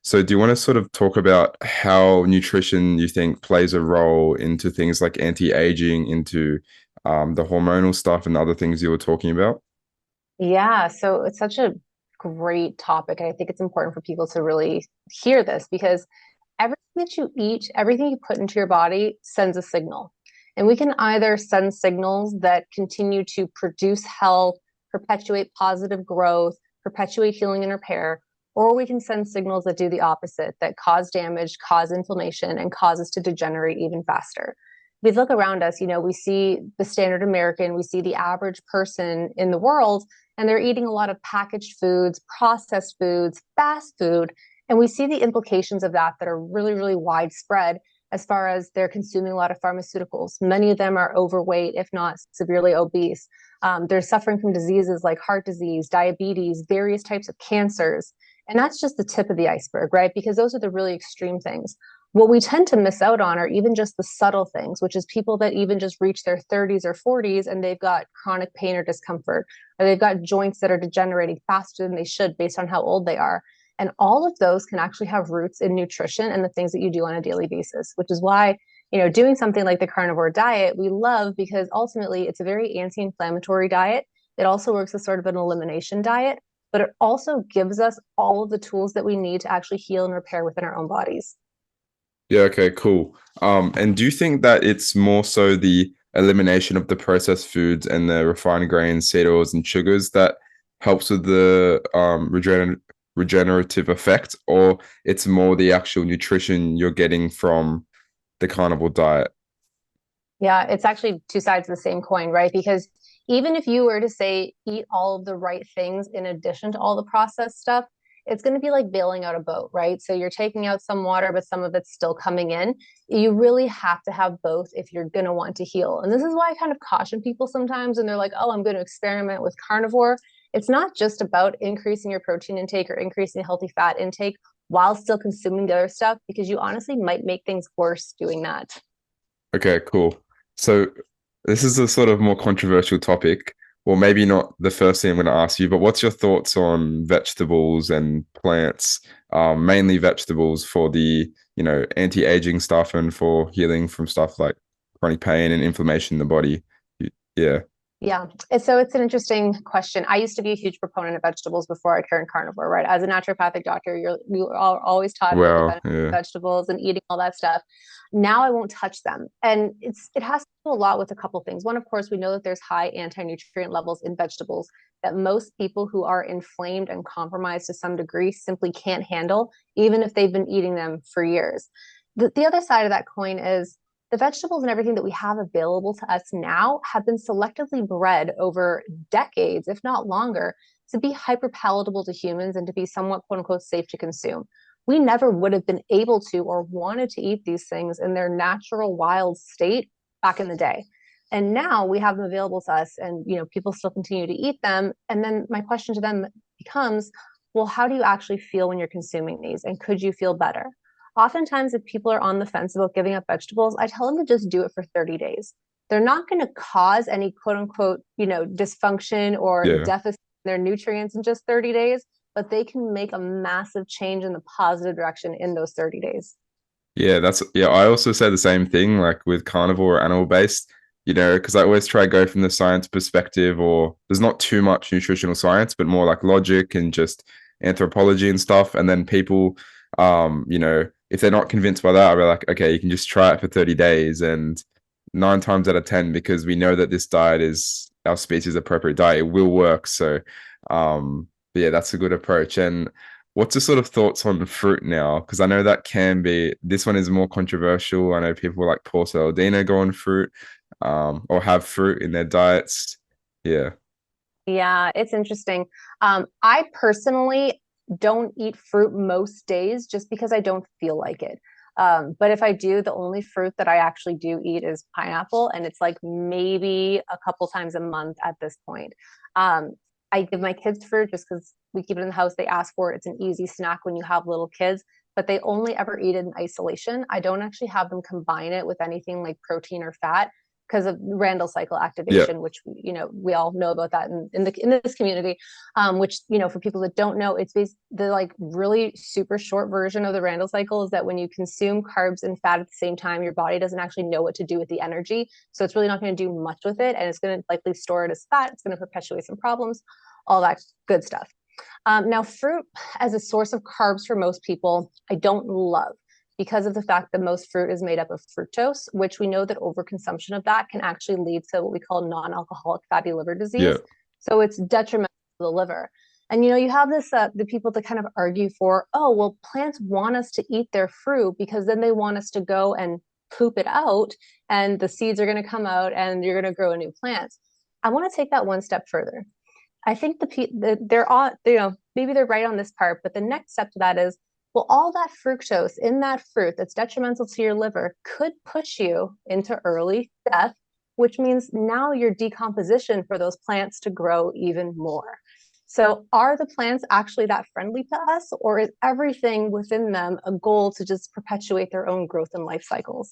So do you want to sort of talk about how nutrition you think plays a role into things like anti-aging, into the hormonal stuff and other things you were talking about? Yeah, so it's such a great topic. And I think it's important for people to really hear this because everything that you eat, everything you put into your body sends a signal. And we can either send signals that continue to produce health, perpetuate positive growth, perpetuate healing and repair, or we can send signals that do the opposite, that cause damage, cause inflammation, and cause us to degenerate even faster. If we look around us, we see the standard American, we see the average person in the world, and they're eating a lot of packaged foods, processed foods, fast food. And we see the implications of that that are really, really widespread as far as they're consuming a lot of pharmaceuticals. Many of them are overweight, if not severely obese. They're suffering from diseases like heart disease, diabetes, various types of cancers. And that's just the tip of the iceberg, right? Because those are the really extreme things. What we tend to miss out on are even just the subtle things, which is people that even just reach their 30s or 40s and they've got chronic pain or discomfort, or they've got joints that are degenerating faster than they should based on how old they are. And all of those can actually have roots in nutrition and the things that you do on a daily basis, which is why, doing something like the carnivore diet, we love because ultimately it's a very anti-inflammatory diet. It also works as sort of an elimination diet, but it also gives us all of the tools that we need to actually heal and repair within our own bodies. Yeah, okay, cool. And do you think that it's more so the elimination of the processed foods and the refined grains, seed oils, and sugars that helps with the regenerative effect, or it's more the actual nutrition you're getting from the carnivore diet? Yeah, it's actually two sides of the same coin, right? Because even if you were to say eat all of the right things in addition to all the processed stuff, it's going to be like bailing out a boat, right? So you're taking out some water, but some of it's still coming in. You really have to have both if you're going to want to heal. And this is why I kind of caution people sometimes, and they're like, oh, I'm going to experiment with carnivore. It's not just about increasing your protein intake or increasing healthy fat intake while still consuming the other stuff, because you honestly might make things worse doing that. Okay, cool. So this is a sort of more controversial topic. Well, maybe not the first thing I'm going to ask you, but what's your thoughts on vegetables and plants, mainly vegetables for the, anti-aging stuff and for healing from stuff like chronic pain and inflammation in the body? Yeah. Yeah. And so it's an interesting question. I used to be a huge proponent of vegetables before I turned carnivore, right? As a naturopathic doctor, you are always taught about the Well, benefits of yeah. vegetables and eating all that stuff. Now I won't touch them. And it has to do a lot with a couple things. One, of course, we know that there's high anti-nutrient levels in vegetables that most people who are inflamed and compromised to some degree simply can't handle, even if they've been eating them for years. The other side of that coin is the vegetables and everything that we have available to us now have been selectively bred over decades, if not longer, to be hyper palatable to humans and to be somewhat quote unquote safe to consume. We never would have been able to or wanted to eat these things in their natural wild state back in the day. And now we have them available to us, and people still continue to eat them. And then my question to them becomes, well, how do you actually feel when you're consuming these? And could you feel better? Oftentimes, if people are on the fence about giving up vegetables, I tell them to just do it for 30 days. They're not going to cause any quote unquote, dysfunction or Yeah. deficit in their nutrients in just 30 days, but they can make a massive change in the positive direction in those 30 days. Yeah, I also say the same thing, like with carnivore or animal based, because I always try to go from the science perspective, or there's not too much nutritional science, but more like logic and just anthropology and stuff. And then people, if they're not convinced by that, I'll be like, okay, you can just try it for 30 days. And nine times out of 10, because we know that this diet is our species appropriate diet, it will work. So, but yeah, that's a good approach. And what's the sort of thoughts on fruit now? Because I know that can be, this one is more controversial. I know people like Paul Saladino go on fruit, or have fruit in their diets. Yeah. Yeah, it's interesting. I personally don't eat fruit most days just because I don't feel like it. But if I do, the only fruit that I actually do eat is pineapple, and it's like maybe a couple times a month at this point. Um, I give my kids fruit just because we keep it in the house. They ask for it. It's an easy snack when you have little kids, but they only ever eat it in isolation. I don't actually have them combine it with anything like protein or fat because of Randall cycle Yeah. activation, which we all know about that in this community. Which for people that don't know, it's the like really super short version of the Randall cycle is that when you consume carbs and fat at the same time, your body doesn't actually know what to do with the energy, so it's really not going to do much with it, and it's going to likely store it as fat. It's going to perpetuate some problems, all that good stuff. Now, fruit as a source of carbs for most people, I don't love, because of the fact that most fruit is made up of fructose, which we know that overconsumption of that can actually lead to what we call non-alcoholic fatty liver Yeah. disease. So it's detrimental to the liver. And you have this the people that kind of argue for, oh, well, plants want us to eat their fruit because then they want us to go and poop it out, and the seeds are going to come out, and you're going to grow a new plant. I want to take that one step further. I think they're all, maybe they're right on this part, but the next step to that is, well, all that fructose in that fruit that's detrimental to your liver could push you into early death, which means now your decomposition for those plants to grow even more. So are the plants actually that friendly to us, or is everything within them a goal to just perpetuate their own growth and life cycles?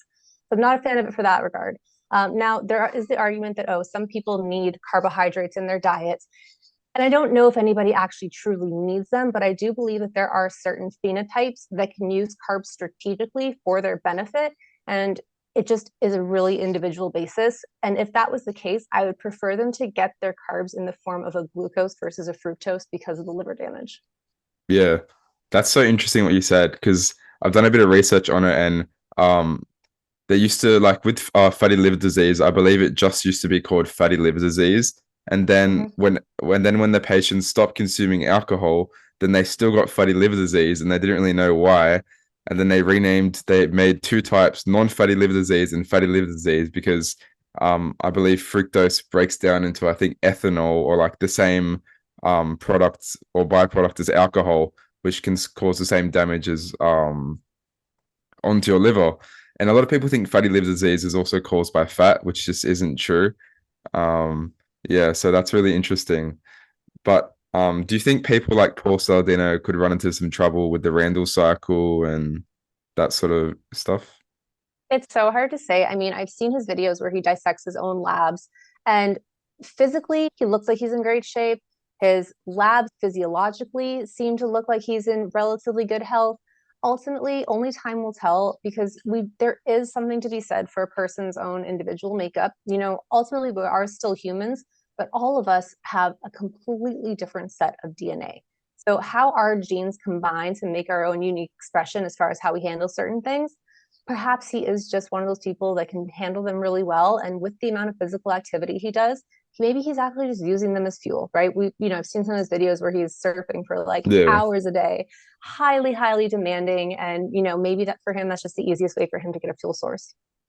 So I'm not a fan of it for that regard. Now, there is the argument that, oh, some people need carbohydrates in their diets. And I don't know if anybody actually truly needs them, but I do believe that there are certain phenotypes that can use carbs strategically for their benefit. And it just is a really individual basis. And if that was the case, I would prefer them to get their carbs in the form of a glucose versus a fructose because of the liver damage. Yeah. That's so interesting what you said, because I've done a bit of research on it, and they used to, like, with fatty liver disease, I believe it just used to be called fatty liver disease. And then Mm-hmm. when the patients stopped consuming alcohol, then they still got fatty liver disease, and they didn't really know why. And then they made two types: non-fatty liver disease and fatty liver disease, because I believe fructose breaks down into, I think, ethanol, or like the same products or byproduct as alcohol, which can cause the same damage as onto your liver. And a lot of people think fatty liver disease is also caused by fat, which just isn't true. Um, yeah, so that's really interesting. But do you think people like Paul Saladino could run into some trouble with the Randall cycle and that sort of stuff? It's so hard to say. I mean, I've seen his videos where he dissects his own labs, and physically, he looks like he's in great shape. His labs physiologically seem to look like he's in relatively good health. Ultimately, only time will tell, because there is something to be said for a person's own individual makeup. Ultimately, we are still humans, but all of us have a completely different set of DNA. So how our genes combine to make our own unique expression as far as how we handle certain things, perhaps he is just one of those people that can handle them really well. And with the amount of physical activity he does, maybe he's actually just using them as fuel, right? I've seen some of his videos where he's surfing for like Yeah. hours a day, highly, highly demanding. And, maybe that for him, that's just the easiest way for him to get a fuel source.